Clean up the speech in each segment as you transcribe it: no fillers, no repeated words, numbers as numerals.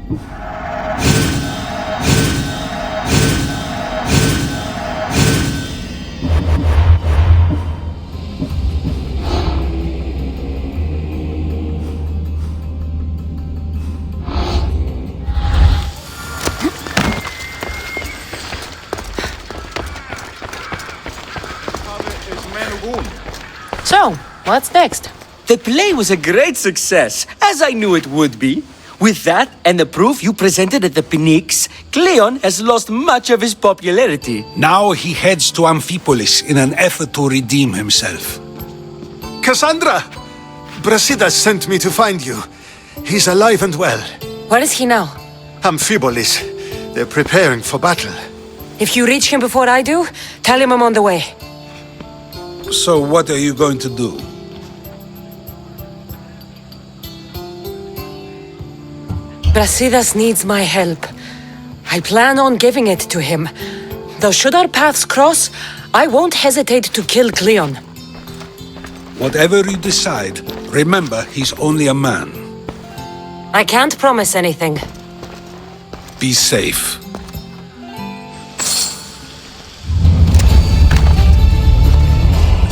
So, what's next? The play was a great success, as I knew it would be. With that, and the proof you presented at the Pnyx, Kleon has lost much of his popularity. Now he heads to Amphipolis in an effort to redeem himself. Cassandra! Brasidas sent me to find you. He's alive and well. Where is he now? Amphipolis. They're preparing for battle. If you reach him before I do, tell him I'm on the way. So what are you going to do? Brasidas needs my help. I plan on giving it to him. Though should our paths cross, I won't hesitate to kill Kleon. Whatever you decide, remember he's only a man. I can't promise anything. Be safe.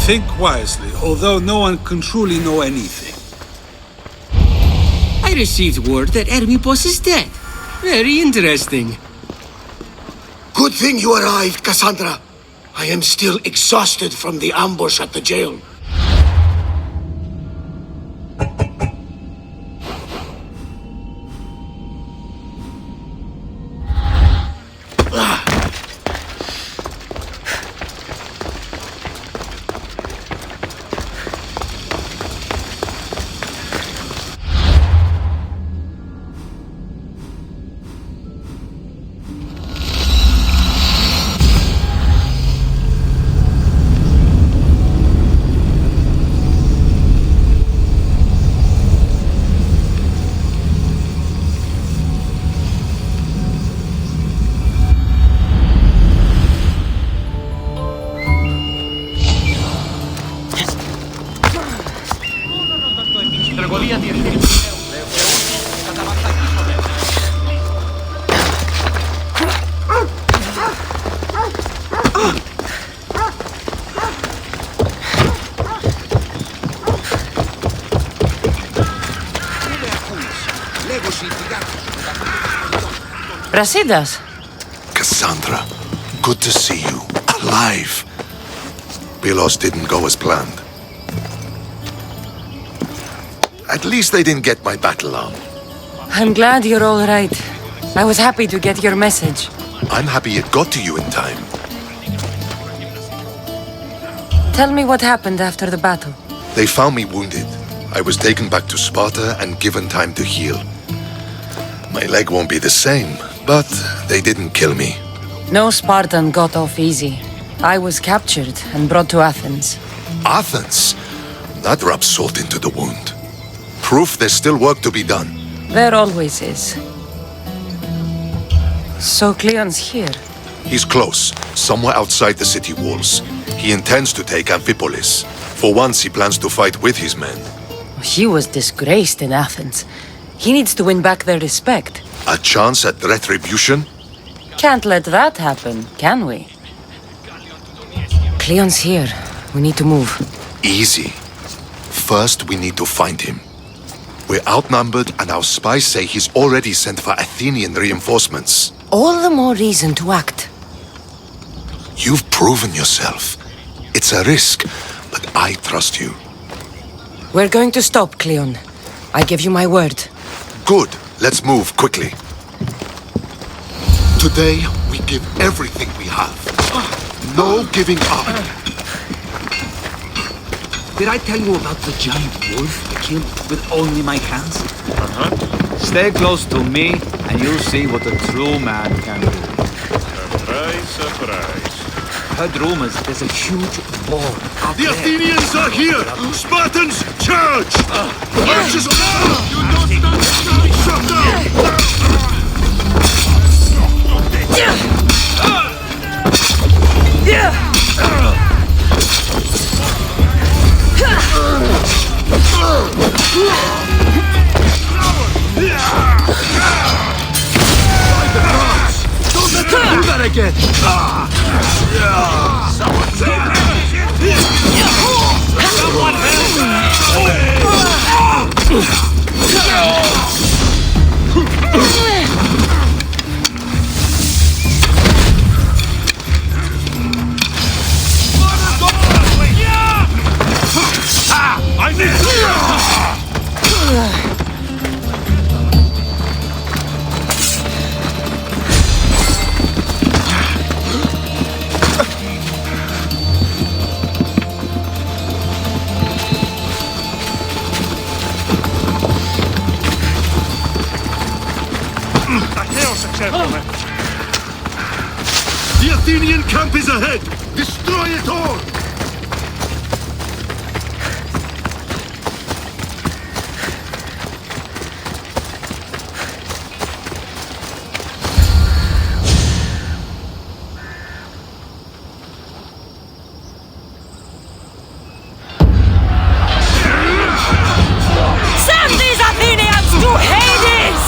Think wisely, although no one can truly know anything. I received word that Hermipos is dead. Very interesting. Good thing you arrived, Cassandra. I am still exhausted from the ambush at the jail. Brasidas? Cassandra, good to see you. Alive. Pylos didn't go as planned. At least they didn't get my battle arm. I'm glad you're all right. I was happy to get your message. I'm happy it got to you in time. Tell me what happened after the battle. They found me wounded. I was taken back to Sparta and given time to heal. My leg won't be the same, but they didn't kill me. No Spartan got off easy. I was captured and brought to Athens. Athens? That rubs salt into the wound. Proof there's still work to be done. There always is. So Kleon's here. He's close, somewhere outside the city walls. He intends to take Amphipolis. For once, he plans to fight with his men. He was disgraced in Athens. He needs to win back their respect. A chance at retribution? Can't let that happen, can we? Kleon's here. We need to move. Easy. First, we need to find him. We're outnumbered, and our spies say he's already sent for Athenian reinforcements. All the more reason to act. You've proven yourself. It's a risk, but I trust you. We're going to stop, Kleon. I give you my word. Good. Let's move quickly. Today, we give everything we have. No giving up. Did I tell you about the giant wolf I killed with only my hands? Stay close to me, and you'll see what a true man can do. Surprise, surprise. Heard rumors there's a huge boar out The there. Athenians are here! Spartans, charge! Archers, you don't stand! Shut down! again! I missed! The Athenian camp is ahead! Destroy it all! Send these Athenians to Hades!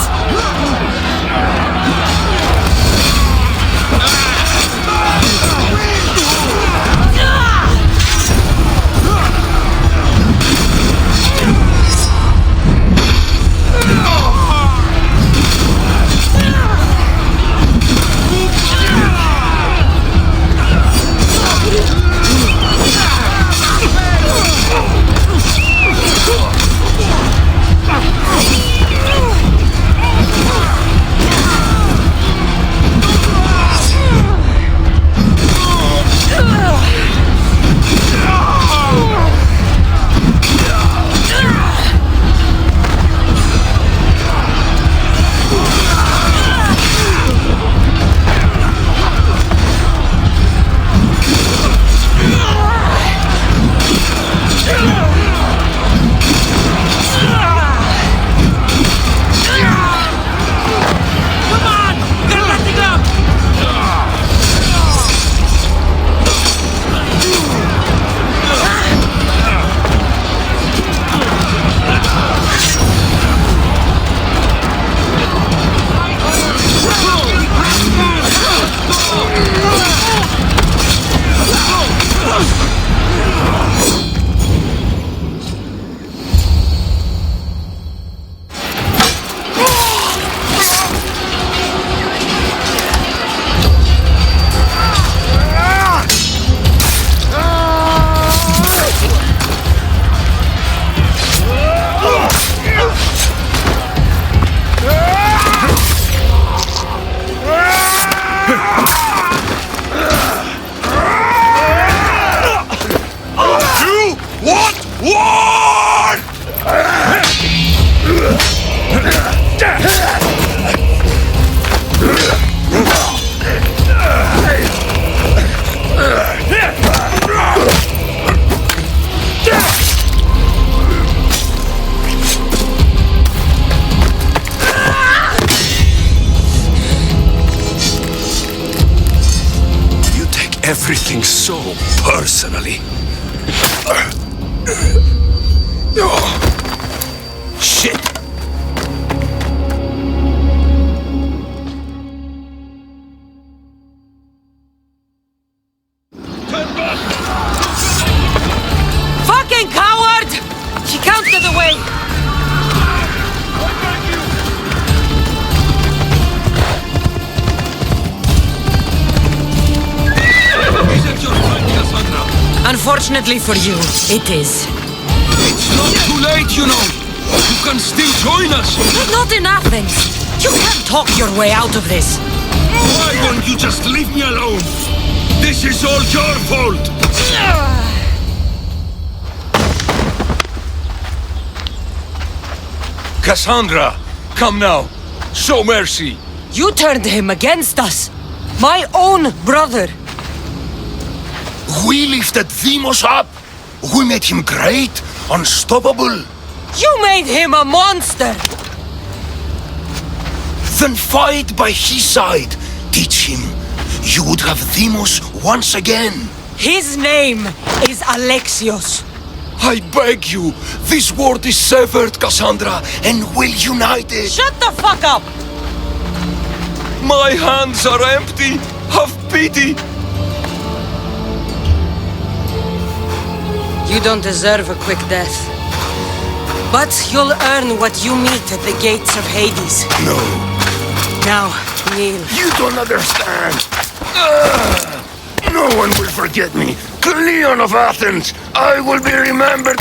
Everything so personally. Shit! Fucking coward! He counted away! Unfortunately for you, it is. It's not too late, you know. You can still join us. But not in Athens. You can't talk your way out of this. Why won't you just leave me alone? This is all your fault. Cassandra, come now. Show mercy. You turned him against us. My own brother. We lifted Deimos up. We made him great, unstoppable. You made him a monster. Then fight by his side. Teach him. You would have Deimos once again. His name is Alexios. I beg you, this world is severed, Cassandra, and we'll unite it. Shut the fuck up! My hands are empty. Have pity! You don't deserve a quick death. But you'll earn what you meet at the gates of Hades. No, Now, kneel. you don't understand. No one will forget me. Kleon of Athens, I will be remembered.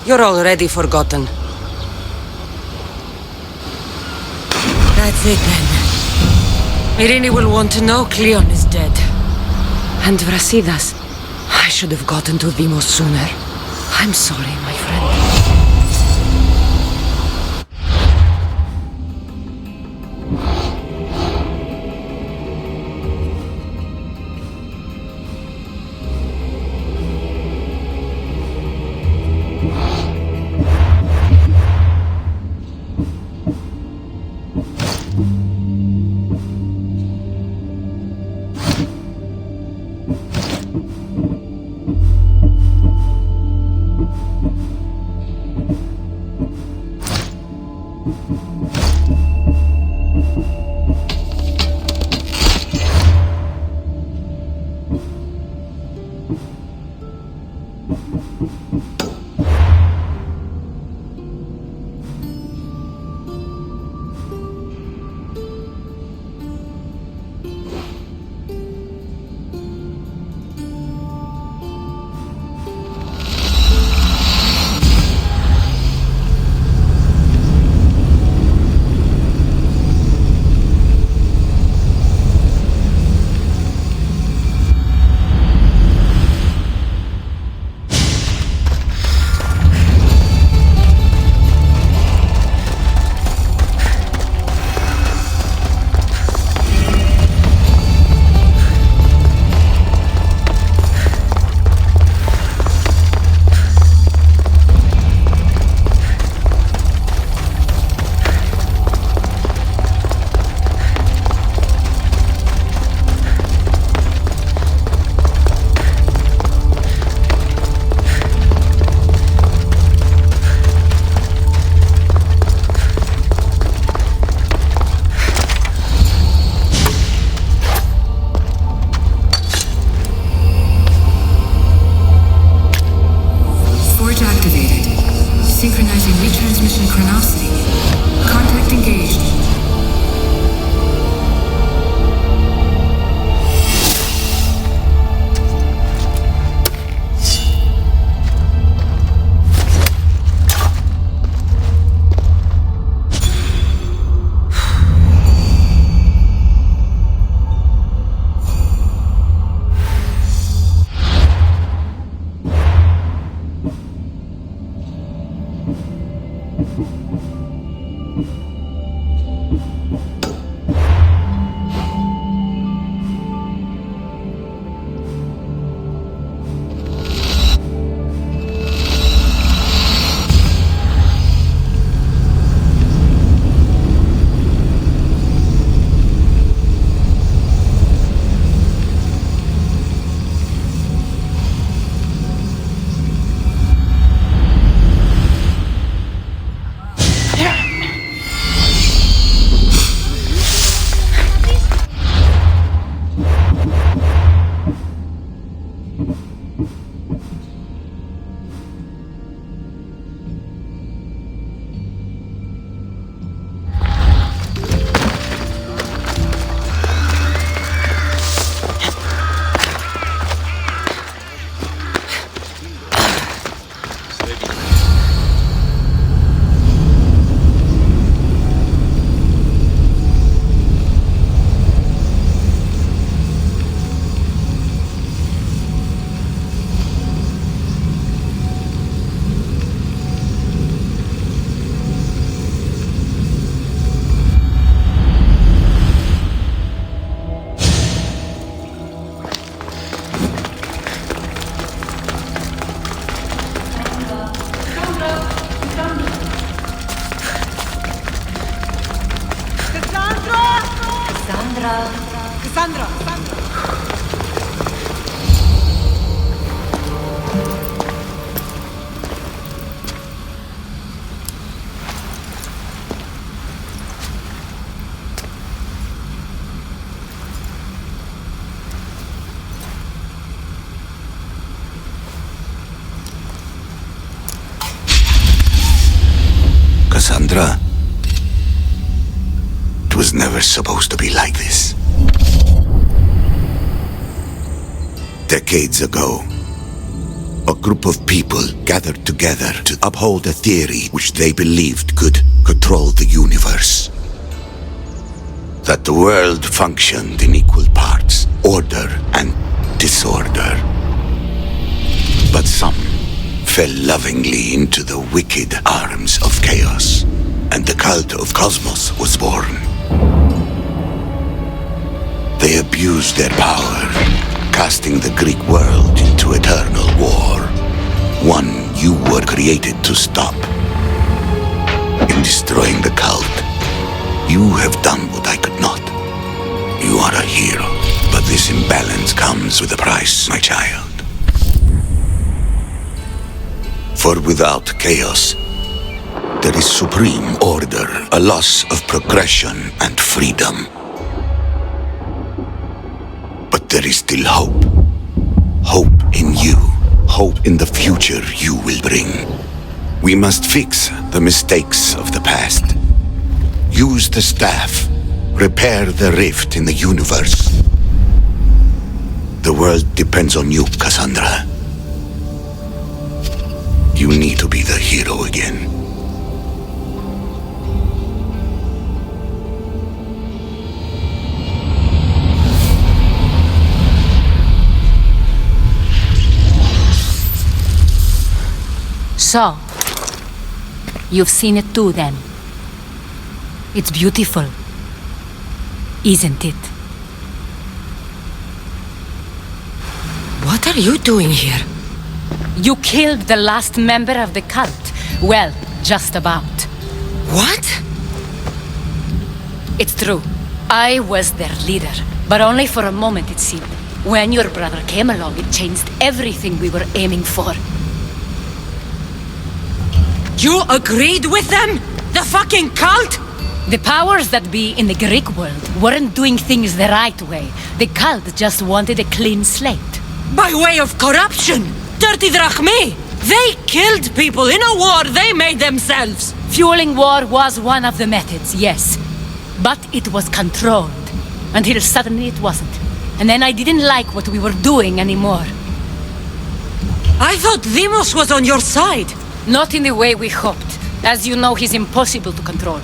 You're already forgotten. That's it then. Myrrine will want to know Kleon is dead. And Brasidas, I should have gotten to Deimos sooner. I'm sorry, my friend. Cassandra! Cassandra. It was never supposed to be like this. Decades ago, a group of people gathered together to uphold a theory which they believed could control the universe. That the world functioned in equal parts, order and disorder. But some fell lovingly into the wicked arms of chaos, and the cult of Cosmos was born. They abused their power, casting the Greek world into eternal war. One you were created to stop. In destroying the cult, you have done what I could not. You are a hero, but this imbalance comes with a price, my child. For without chaos, there is supreme order, a loss of progression and freedom. But there is still hope. Hope in you. Hope in the future you will bring. We must fix the mistakes of the past. Use the staff. Repair the rift in the universe. The world depends on you, Cassandra. You need to be the hero again. So, you've seen it too then. It's beautiful, isn't it? What are you doing here? You killed the last member of the cult. Well, just about. What? It's true. I was their leader, but only for a moment it seemed. When your brother came along, it changed everything we were aiming for. You agreed with them? The fucking cult? The powers that be in the Greek world weren't doing things the right way. The cult just wanted a clean slate. By way of corruption! Dirty drachmi! They killed people in a war they made themselves! Fueling war was one of the methods, yes. But it was controlled. Until suddenly it wasn't. And then I didn't like what we were doing anymore. I thought Deimos was on your side. Not in the way we hoped. As you know, he's impossible to control.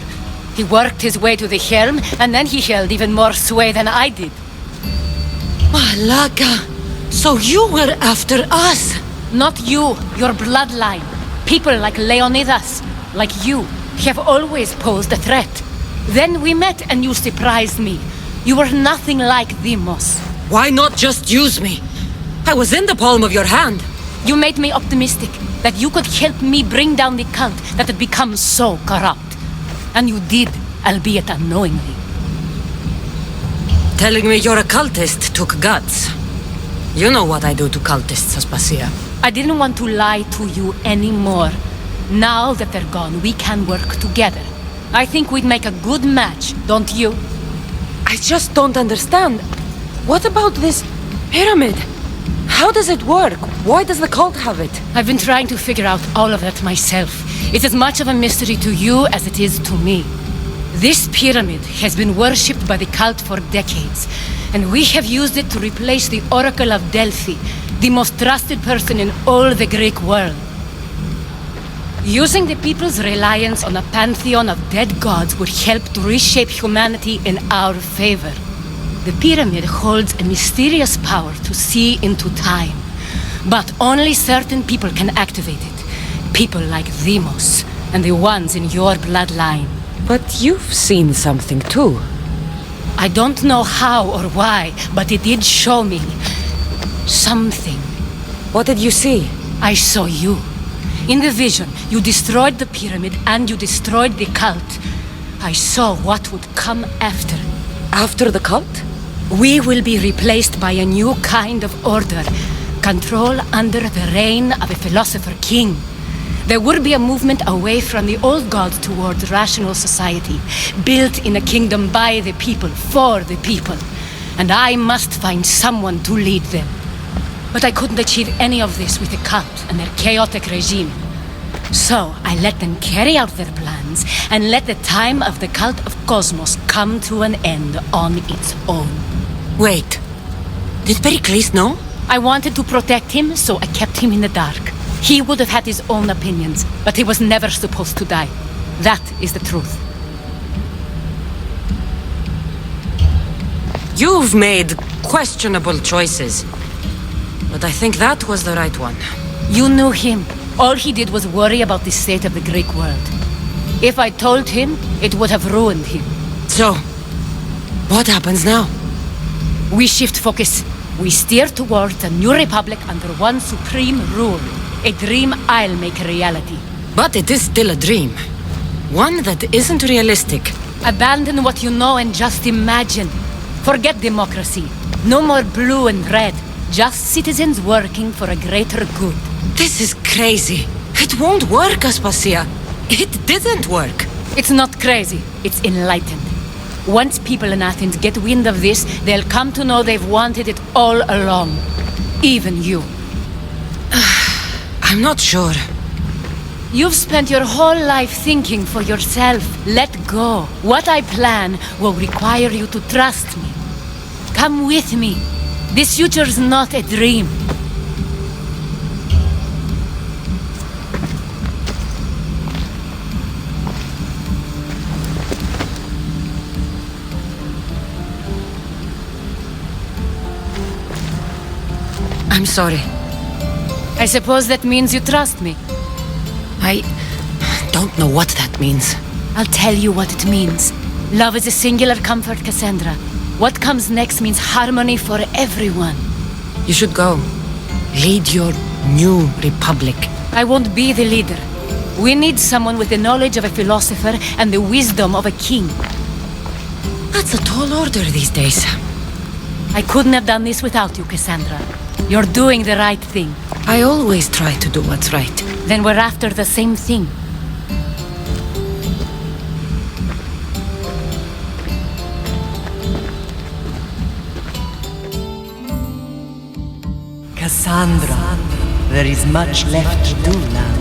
He worked his way to the helm, and then he held even more sway than I did. Malaka, so you were after us? Not you, your bloodline. People like Leonidas, like you, have always posed a threat. Then we met and you surprised me. You were nothing like Deimos. Why not just use me? I was in the palm of your hand. You made me optimistic that you could help me bring down the cult that had become so corrupt. And you did, albeit unknowingly. Telling me you're a cultist took guts. You know what I do to cultists, Aspasia. I didn't want to lie to you anymore. Now that they're gone, we can work together. I think we'd make a good match, don't you? I just don't understand. What about this pyramid? How does it work? Why does the cult have it? I've been trying to figure out all of that myself. It's as much of a mystery to you as it is to me. This pyramid has been worshipped by the cult for decades, and we have used it to replace the Oracle of Delphi, the most trusted person in all the Greek world. Using the people's reliance on a pantheon of dead gods would help to reshape humanity in our favor. The pyramid holds a mysterious power to see into time, but only certain people can activate it. People like Deimos, and the ones in your bloodline. But you've seen something too. I don't know how or why, but it did show me something. What did you see? I saw you. In the vision, you destroyed the pyramid and you destroyed the cult. I saw what would come after. After the cult? We will be replaced by a new kind of order. Control under the reign of a philosopher king. There would be a movement away from the old gods towards rational society, built in a kingdom by the people, for the people. And I must find someone to lead them. But I couldn't achieve any of this with the cult and their chaotic regime. So I let them carry out their plans and let the time of the cult of Cosmos come to an end on its own. Wait. Did Pericles know? I wanted to protect him, so I kept him in the dark. He would have had his own opinions, but he was never supposed to die. That is the truth. You've made questionable choices. But I think that was the right one. You knew him. All he did was worry about the state of the Greek world. If I told him, it would have ruined him. So, what happens now? We shift focus. We steer towards a new republic under one supreme rule. A dream I'll make a reality. But it is still a dream. One that isn't realistic. Abandon what you know and just imagine. Forget democracy. No more blue and red. Just citizens working for a greater good. This is crazy. It won't work, Aspasia. It didn't work. It's not crazy. It's enlightened. Once people in Athens get wind of this, they'll come to know they've wanted it all along. Even you. I'm not sure. You've spent your whole life thinking for yourself. Let go. What I plan will require you to trust me. Come with me. This future's not a dream. I'm sorry. I suppose that means you trust me. I don't know what that means. I'll tell you what it means. Love is a singular comfort, Cassandra. What comes next means harmony for everyone. You should go. Lead your new republic. I won't be the leader. We need someone with the knowledge of a philosopher and the wisdom of a king. That's a tall order these days. I couldn't have done this without you, Cassandra. You're doing the right thing. I always try to do what's right. Then we're after the same thing. Cassandra, there is much left to do now.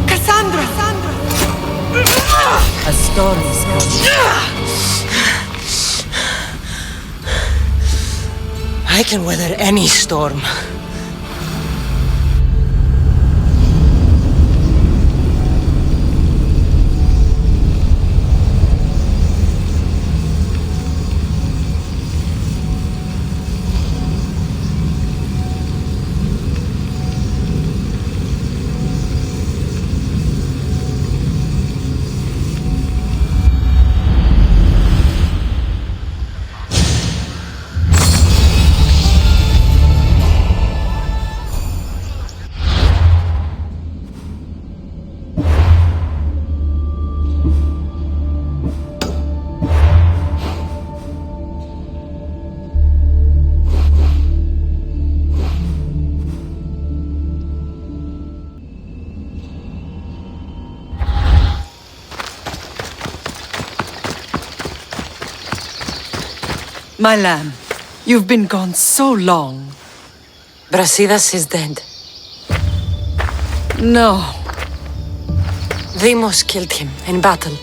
Cassandra! A storm is coming. I can weather any storm. My lamb, you've been gone so long. Brasidas is dead. No. Deimos killed him in battle.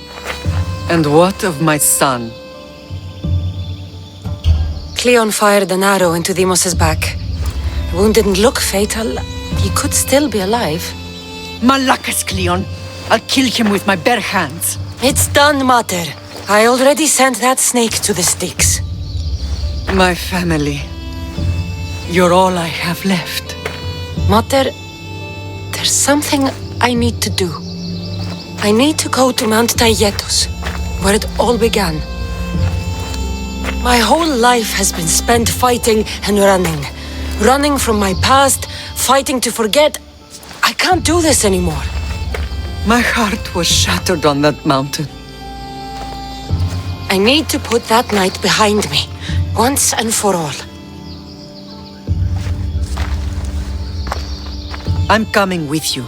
And what of my son? Kleon fired an arrow into Deimos' back. The wound didn't look fatal. He could still be alive. Malakas, Kleon. I'll kill him with my bare hands. It's done, Mater. I already sent that snake to the Styx. My family. You're all I have left. Mater, there's something I need to do. I need to go to Mount Taygetos, where it all began. My whole life has been spent fighting and running. Running from my past, fighting to forget. I can't do this anymore. My heart was shattered on that mountain. I need to put that night behind me, once and for all. I'm coming with you.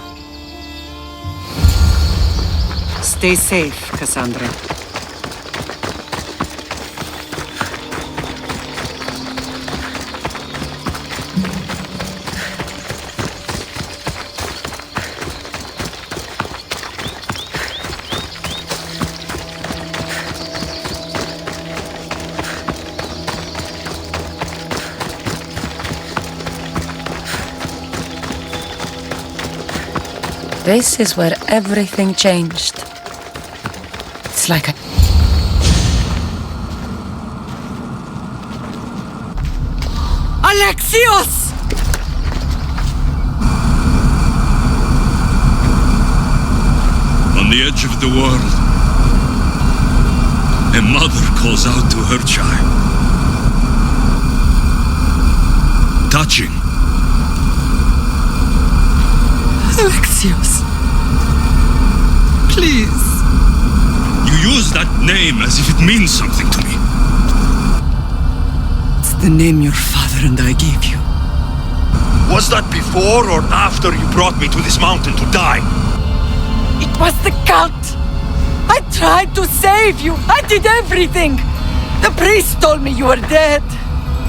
Stay safe, Cassandra. This is where everything changed. It's like a... Alexios! On the edge of the world, a mother calls out to her child. Touching. Alexios. Please. You use that name as if it means something to me. It's the name your father and I gave you. Was that before or after you brought me to this mountain to die? It was the cult. I tried to save you. I did everything. The priest told me you were dead.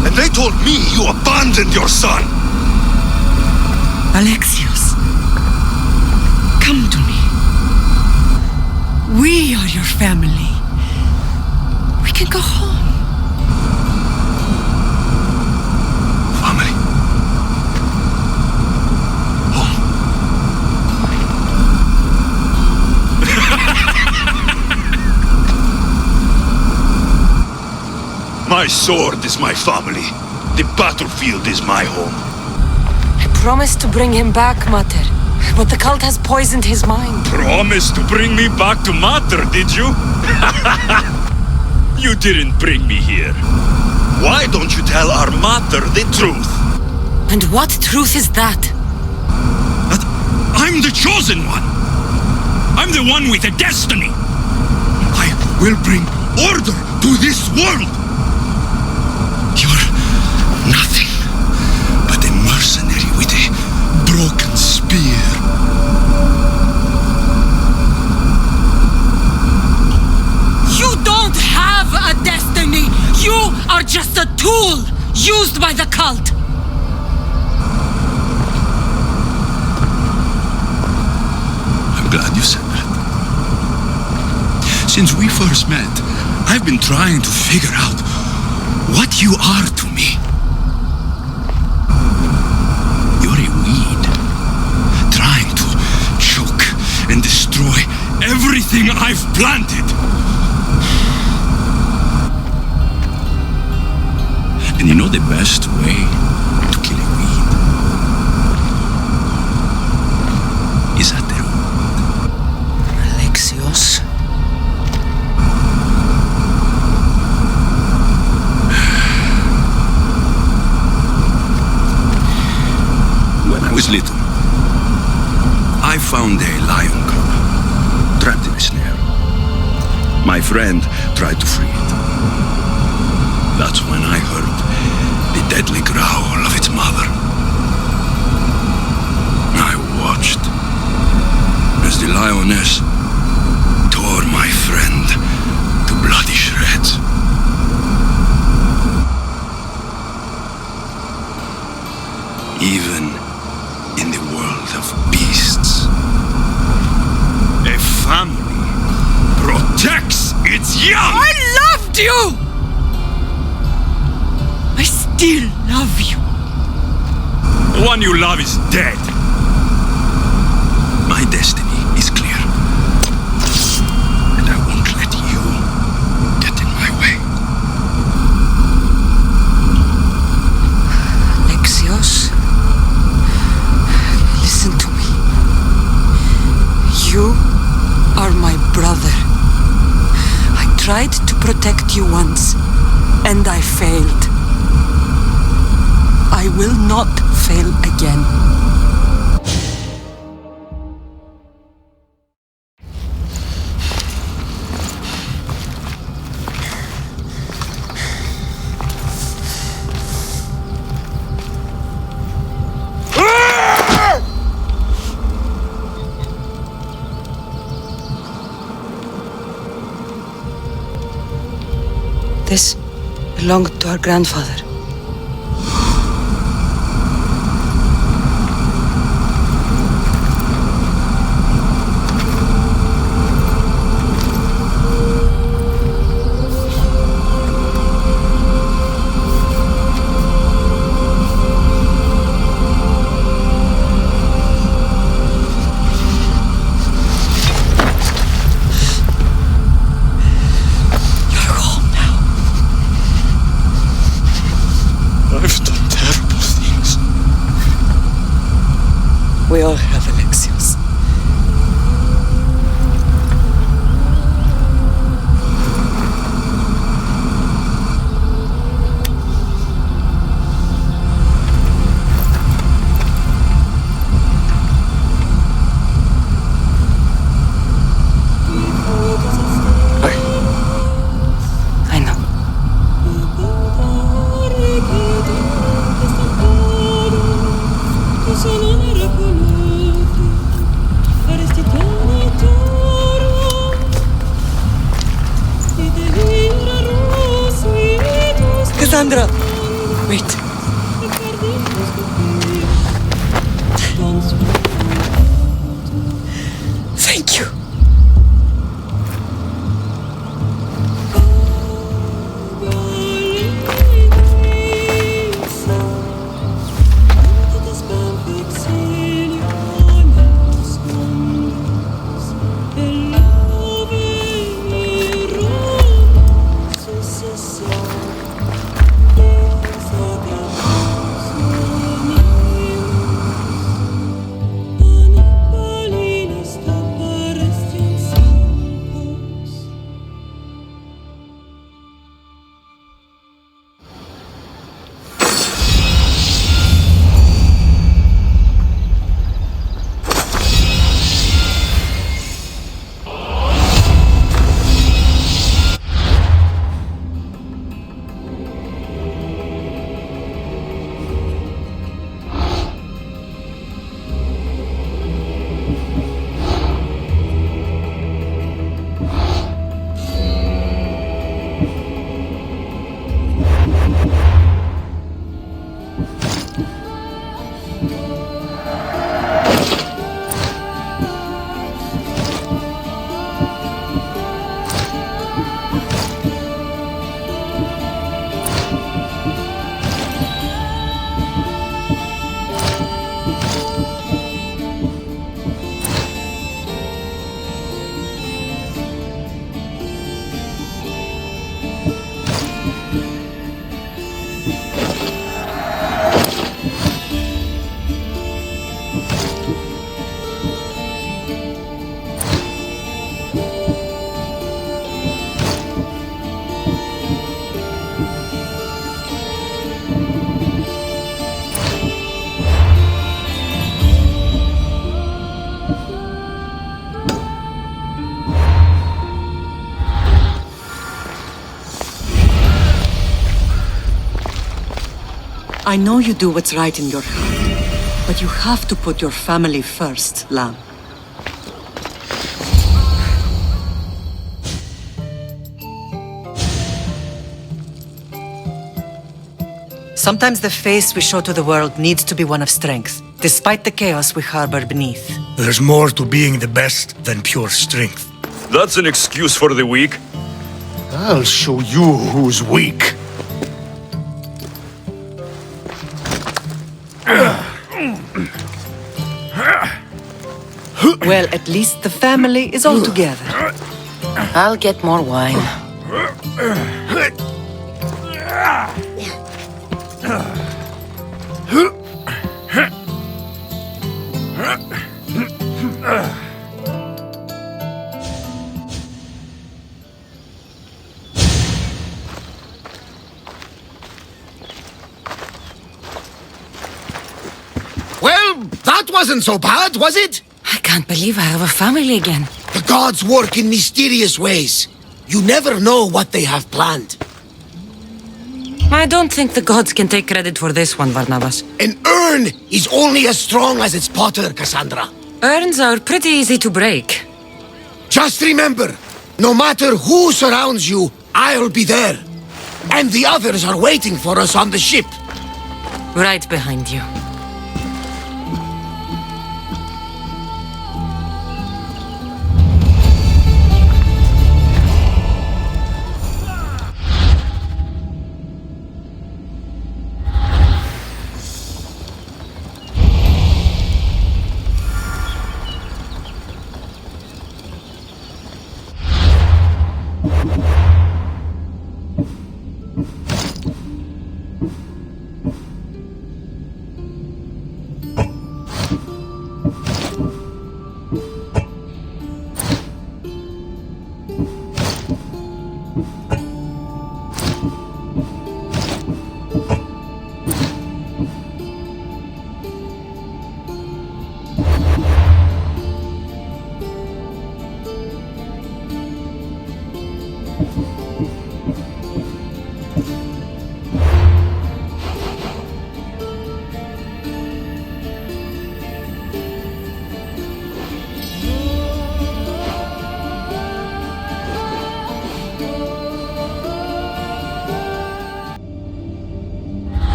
And they told me you abandoned your son. Alexios, come to me. We are your family. We can go home. Family. Home. My sword is my family. The battlefield is my home. I promised to bring him back, Mater. But the cult has poisoned his mind. Promised to bring me back to Mater, did you? You didn't bring me here. Why don't you tell our Mater the truth? And what truth is that? That I'm the chosen one. I'm the one with a destiny. I will bring order to this world. You're nothing but a mercenary with a broken spear. You don't have a destiny! You are just a tool used by the cult! I'm glad you said that. Since we first met, I've been trying to figure out what you are to me. You're a weed, trying to choke and destroy everything I've planted. And you know the best way to kill a weed is at the root. Alexios? When I was little, I found a lion cub trapped in a snare. My friend tried to free it. That's when I heard the deadly growl of its mother. I watched as the lioness tore my friend to bloody shreds. Even in the world of beasts, a family protects its young! I loved you! I still love you. The one you love is dead. My destiny is clear. And I won't let you get in my way. Alexios? Listen to me. You are my brother. I tried to protect you once, and I failed. I will not fail again. This belonged to our grandfather. Wait. Thank you. I know you do what's right in your heart, but you have to put your family first, Lamb. Sometimes the face we show to the world needs to be one of strength, despite the chaos we harbor beneath. There's more to being the best than pure strength. That's an excuse for the weak. I'll show you who's weak. Well, at least the family is all together. I'll get more wine. Well, that wasn't so bad, was it? I can't believe I have a family again. The gods work in mysterious ways. You never know what they have planned. I don't think the gods can take credit for this one, Barnabas. An urn is only as strong as its potter, Cassandra. Urns are pretty easy to break. Just remember, no matter who surrounds you, I'll be there. And the others are waiting for us on the ship. Right behind you.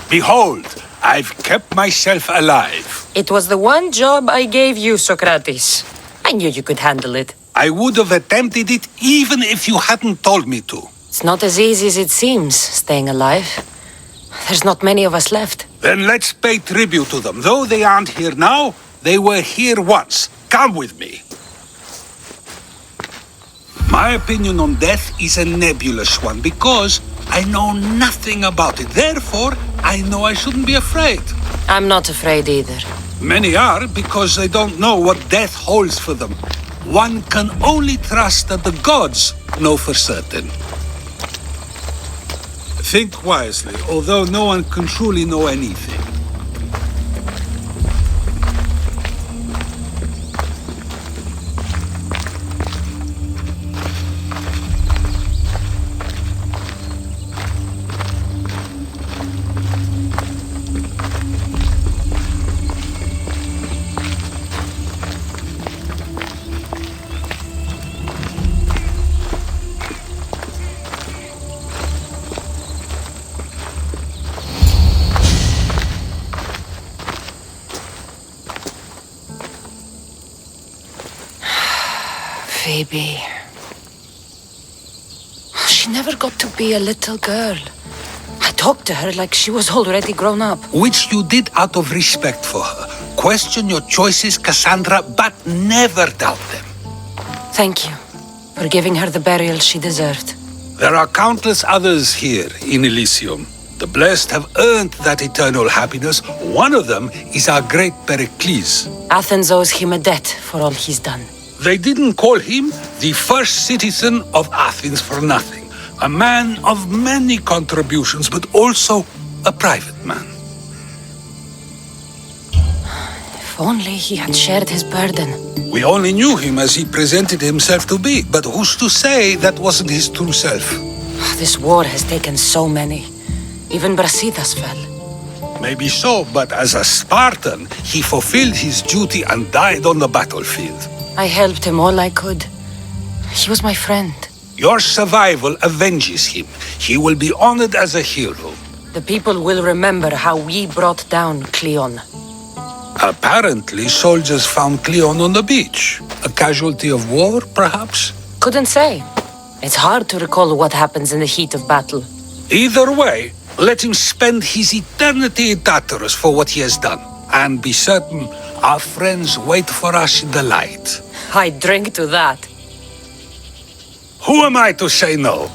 Behold, I've kept myself alive. It was the one job I gave you, Socrates. I knew you could handle it. I would have attempted it even if you hadn't told me to. It's not as easy as it seems, staying alive. There's not many of us left. Then let's pay tribute to them. Though they aren't here now, they were here once. Come with me. My opinion on death is a nebulous one because I know nothing about it. Therefore, I know I shouldn't be afraid. I'm not afraid either. Many are because they don't know what death holds for them. One can only trust that the gods know for certain. Think wisely, although no one can truly know anything. Phoebe. She never got to be a little girl. I talked to her like she was already grown up. Which you did out of respect for her. Question your choices, Cassandra, but never doubt them. Thank you for giving her the burial she deserved. There are countless others here in Elysium. The blessed have earned that eternal happiness. One of them is our great Pericles. Athens owes him a debt for all he's done. They didn't call him the first citizen of Athens for nothing. A man of many contributions, but also a private man. If only he had shared his burden. We only knew him as he presented himself to be, but who's to say that wasn't his true self? This war has taken so many. Even Brasidas fell. Maybe so, but as a Spartan, he fulfilled his duty and died on the battlefield. I helped him all I could. He was my friend. Your survival avenges him. He will be honored as a hero. The people will remember how we brought down Kleon. Apparently, soldiers found Kleon on the beach. A casualty of war, perhaps? Couldn't say. It's hard to recall what happens in the heat of battle. Either way, let him spend his eternity in Tartarus for what he has done. And be certain our friends wait for us in the light. I drink to that. Who am I to say no?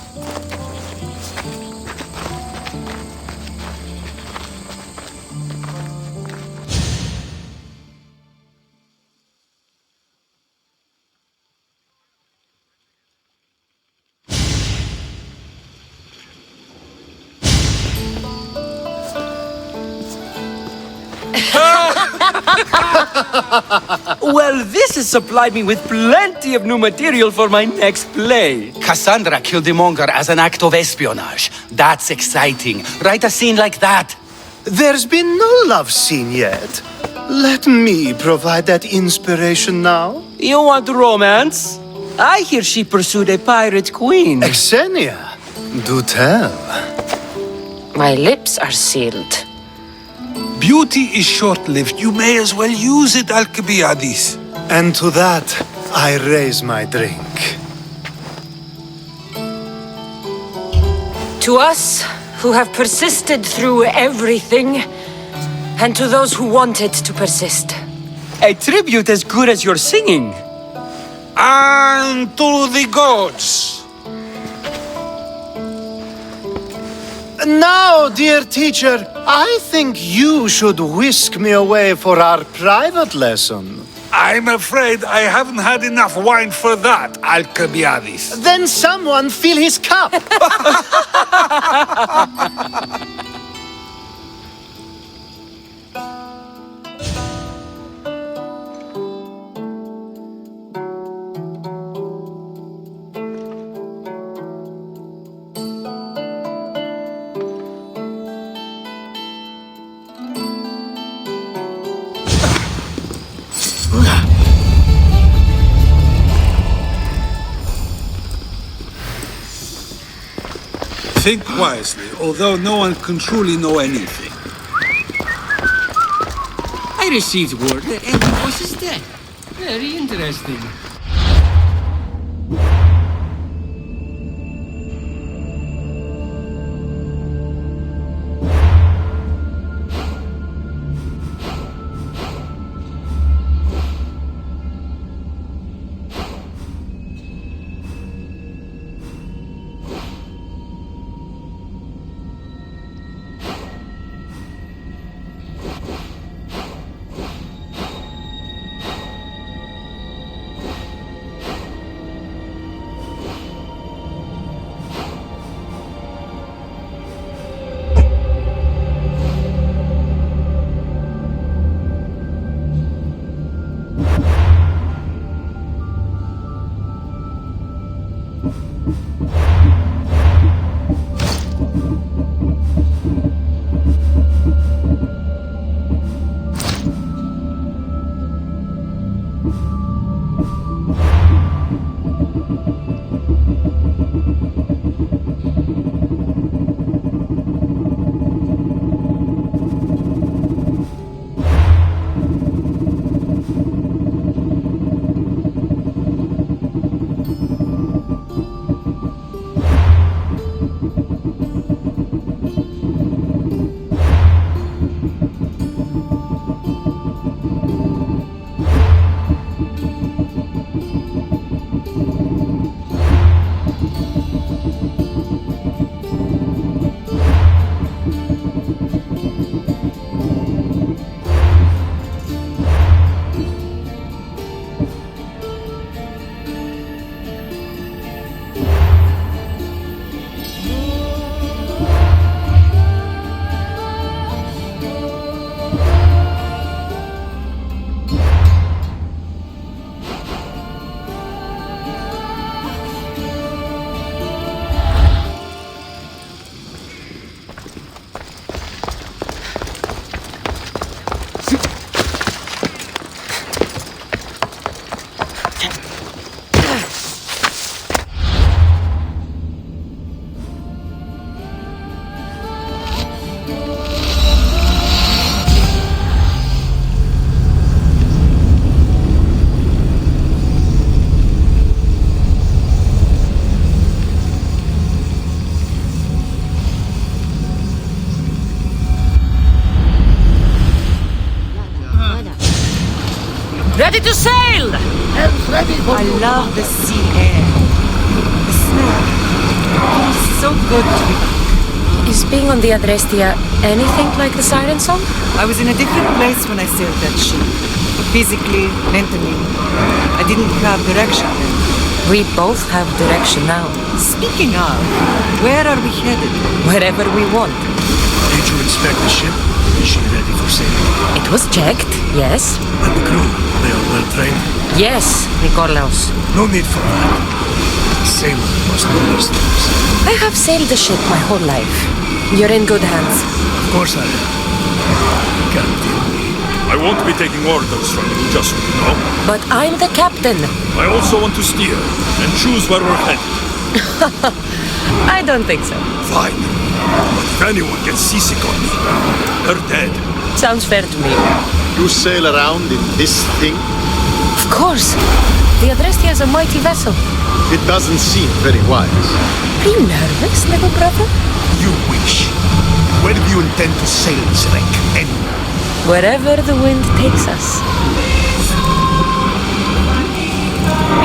Well, this has supplied me with plenty of new material for my next play. Cassandra killed the monger as an act of espionage. That's exciting. Write a scene like that. There's been no love scene yet. Let me provide that inspiration now. You want romance? I hear she pursued a pirate queen. Xenia, do tell. My lips are sealed. Beauty is short-lived. You may as well use it, Alcibiades. And to that, I raise my drink. To us, who have persisted through everything, and to those who wanted to persist. A tribute as good as your singing. And to the gods. Now, dear teacher, I think you should whisk me away for our private lesson. I'm afraid I haven't had enough wine for that, Alcibiades. Then someone fill his cup. Think wisely, although no one can truly know anything. received word that Deimos is dead. Very interesting. Ready to sail! Ready for I love the sea air. The smell. It is so good to be back. Is being on the Adrestia anything like the siren song? I was in a different place when I sailed that ship. Physically, mentally. I didn't have direction then. We both have direction now. Speaking of, where are we headed? Wherever we want. Did you inspect the ship? Is she ready for sailing? It was checked, yes. And the crew, they are well trained? Yes, Nikolaos. No need for that. A sailor must know these things. I have sailed the ship my whole life. You're in good hands. Of course I am. Captain. I won't be taking orders from you, just so you know. But I'm the captain. I also want to steer and choose where we're headed. I don't think so. Fine. But if anyone gets seasick on me, they're dead. Sounds fair to me. You sail around in this thing? Of course. The Adrestia is a mighty vessel. It doesn't seem very wise. Are you nervous, little brother? You wish. Where do you intend to sail this wreck? Anywhere? Wherever the wind takes us.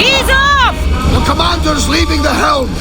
Ease off! The commander's leaving the helm!